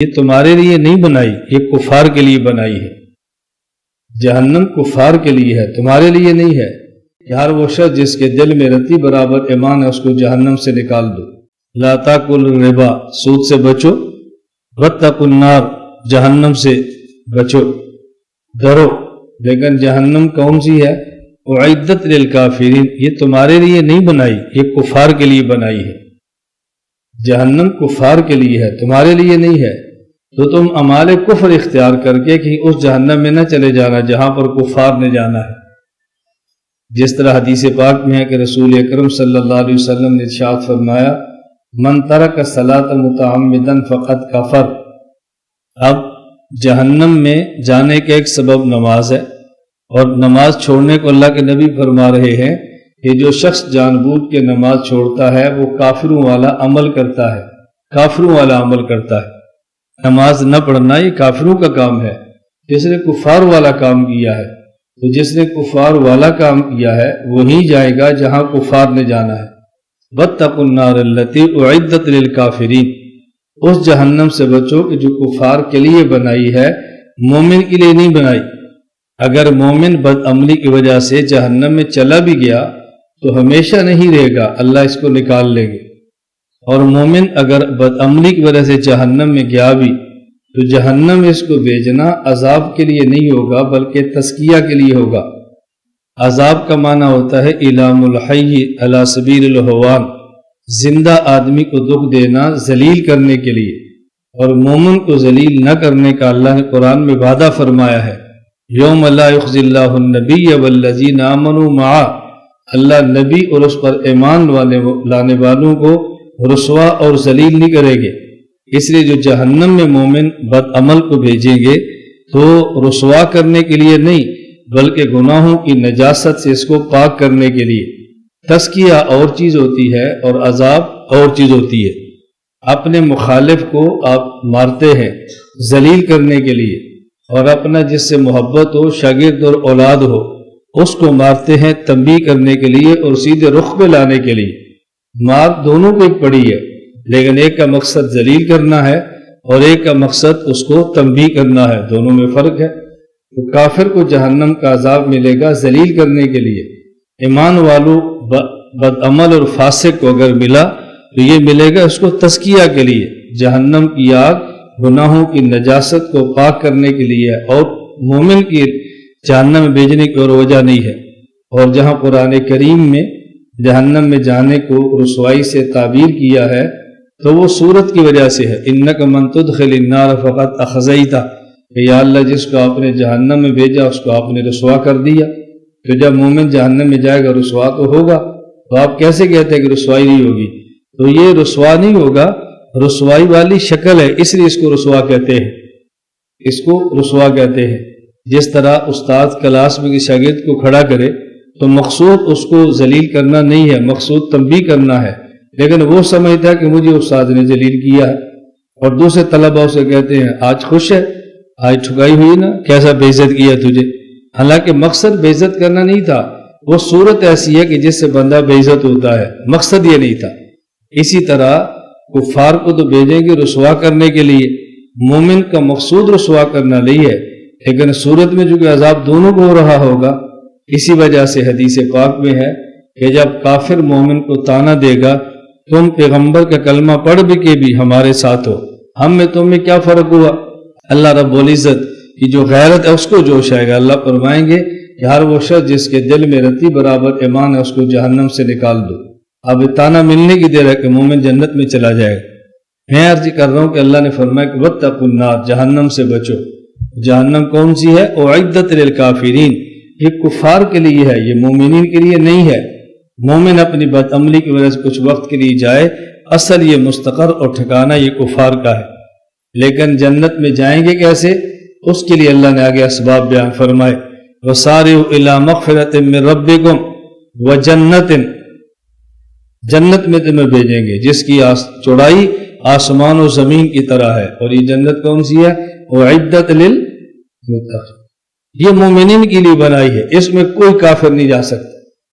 یہ تمہارے لیے نہیں بنائی، یہ کفار کے لیے بنائی ہے۔ جہنم کفار کے لیے ہے، تمہارے لیے نہیں ہے۔ کہ ہر وہ شخص جس کے دل میں رتی برابر ایمان ہے اس کو جہنم سے نکال دو۔ لا تاکلوا الربا، سود سے بچو، واتقوا النار، جہنم سے بچو، ڈرو۔ لیکن جہنم کون سی ہے؟ اعدت للکافرین، یہ تمہارے لیے نہیں بنائی، یہ کفار کے لیے بنائی ہے۔ جہنم کفار کے لیے ہے، تمہارے لیے نہیں ہے۔ تو تم اعمال کفر اختیار کر کے کہ اس جہنم میں نہ چلے جانا جہاں پر کفار نے جانا ہے۔ جس طرح حدیث پاک میں ہے کہ رسول اکرم صلی اللہ علیہ وسلم نے ارشاد فرمایا، من ترک الصلاۃ متعمدا فقد کفر۔ اب جہنم میں جانے کا ایک سبب نماز ہے، اور نماز چھوڑنے کو اللہ کے نبی فرما رہے ہیں کہ جو شخص جان بوجھ کے نماز چھوڑتا ہے وہ کافروں والا عمل کرتا ہے، کافروں والا عمل کرتا ہے۔ نماز نہ پڑھنا یہ کافروں کا کام ہے، جس نے کفار والا کام کیا ہے۔ تو جس نے کفار والا کام کیا ہے وہی جائے گا جہاں کفار نے جانا ہے۔ واتقوا النار التی اعدت للکافرین، اس جہنم سے بچو کہ جو کفار کے لیے بنائی ہے، مومن کے لیے نہیں بنائی۔ اگر مومن بد عملی کی وجہ سے جہنم میں چلا بھی گیا تو ہمیشہ نہیں رہے گا، اللہ اس کو نکال لیں گے۔ اور مومن اگر بد عملی کی وجہ سے جہنم میں گیا بھی تو جہنم اس کو بھیجنا عذاب کے لیے نہیں ہوگا بلکہ تزکیہ کے لیے ہوگا۔ عذاب کا معنی ہوتا ہے الام الحی علی سبیل الہوان، زندہ آدمی کو دکھ دینا ذلیل کرنے کے لیے، اور مومن کو ذلیل نہ کرنے کا اللہ نے قرآن میں وعدہ فرمایا ہے۔ یوم لا یخزی اللہ النبی والذین آمنوا معہ، اللہ نبی اور اس پر ایمان لانے والوں کو رسوا اور ذلیل نہیں کرے گے۔ اس لیے جو جہنم میں مومن بد عمل کو بھیجیں گے تو رسوا کرنے کے لیے نہیں بلکہ گناہوں کی نجاست سے اس کو پاک کرنے کے لیے۔ تزکیہ اور چیز ہوتی ہے اور عذاب اور چیز ہوتی ہے۔ اپنے مخالف کو آپ مارتے ہیں ذلیل کرنے کے لیے، اور اپنا جس سے محبت ہو، شاگرد اور اولاد ہو، اس کو مارتے ہیں تنبیہ کرنے کے لیے اور سیدھے رخ پہ لانے کے لیے۔ مار دونوں کو ایک پڑی ہے، لیکن ایک کا مقصد ذلیل کرنا ہے اور ایک کا مقصد اس کو تنبیہ کرنا ہے، دونوں میں فرق ہے۔ تو کافر کو جہنم کا عذاب ملے گا ذلیل کرنے کے لیے، ایمان والوں بد عمل اور فاسق کو اگر ملا تو یہ ملے گا اس کو تزکیہ کے لیے۔ جہنم کی آگ گناہوں کی نجاست کو پاک کرنے کے لیے، اور مومن کی جہنم میں بھیجنے کی اور وجہ نہیں ہے۔ اور جہاں قرآن کریم میں جہنم میں جانے کو رسوائی سے تعبیر کیا ہے تو وہ صورت کی وجہ سے ہے۔ انک من تدخل النار فقد اخزیتہ، کہ یا اللہ جس کو آپ نے جہنم میں بھیجا اس کو آپ نے رسوا کر دیا۔ تو جب مومن جہنم میں جائے گا رسوا تو ہوگا، تو آپ کیسے کہتے ہیں کہ رسوائی نہیں ہوگی؟ تو یہ رسوا نہیں ہوگا، رسوائی والی شکل ہے، اس لیے اس کو رسوا کہتے ہیں، اس کو رسوا کہتے ہیں۔ جس طرح استاد کلاس میں کسی شاگرد کو کھڑا کرے تو مقصود اس کو ذلیل کرنا نہیں ہے، مقصود تنبیہ کرنا ہے، لیکن وہ سمجھتا ہے کہ مجھے استاد نے ذلیل کیا ہے، اور دوسرے طلباء سے کہتے ہیں آج خوش ہے، آج ٹھکائی ہوئی نا، کیسا بے عزت کیا تجھے۔ حالانکہ مقصد بے عزت کرنا نہیں تھا، وہ صورت ایسی ہے کہ جس سے بندہ بے عزت ہوتا ہے، مقصد یہ نہیں تھا۔ اسی طرح کفار کو تو بھیجیں گے رسوا کرنے کے لیے، مومن کا مقصود رسوا کرنا نہیں ہے، لیکن صورت میں جو کہ عذاب دونوں کو ہو رہا ہوگا۔ اسی وجہ سے حدیث پاک میں ہے کہ جب کافر مومن کو طعنہ دے گا، تم پیغمبر کا کلمہ پڑھ بھی کے بھی ہمارے ساتھ ہو، ہم میں تم میں کیا فرق ہوا؟ اللہ رب العزت کی جو غیرت ہے اس کو جوش آئے گا۔ اللہ فرمائیں گے کہ ہر وہ شخص جس کے دل میں رتی برابر ایمان ہے اس کو جہنم سے نکال دو۔ اب طعنہ ملنے کی دیر ہے کہ مومن جنت میں چلا جائے گا۔ میں عرض کر رہا ہوں کہ اللہ نے فرمایا کہ واتقوا النار، جہنم سے بچو۔ جہنم کون سی ہے؟ اعدت للکافرین، یہ کفار کے لیے ہے، یہ مومنین کے لیے نہیں ہے۔ مومن اپنی بد عملی کی وجہ سے کچھ وقت کے لیے جائے، اصل یہ مستقر اور ٹھکانہ یہ کفار کا ہے۔ لیکن جنت میں جائیں گے کیسے؟ اس کے لیے اللہ نے آگے اسباب بیان فرمائے، وَسَارِعُوا إِلَىٰ مَغْفِرَةٍ مِّن رَبِّكُمْ وَجَنَّةٍ، جنت میں تمہیں بھیجیں گے جس کی چوڑائی آسمان و زمین کی طرح ہے۔ اور یہ جنت کون سی ہے؟ اعدت للمتقین، یہ مومنین کے لیے بنائی ہے، اس میں کوئی کافر نہیں جا سکتا۔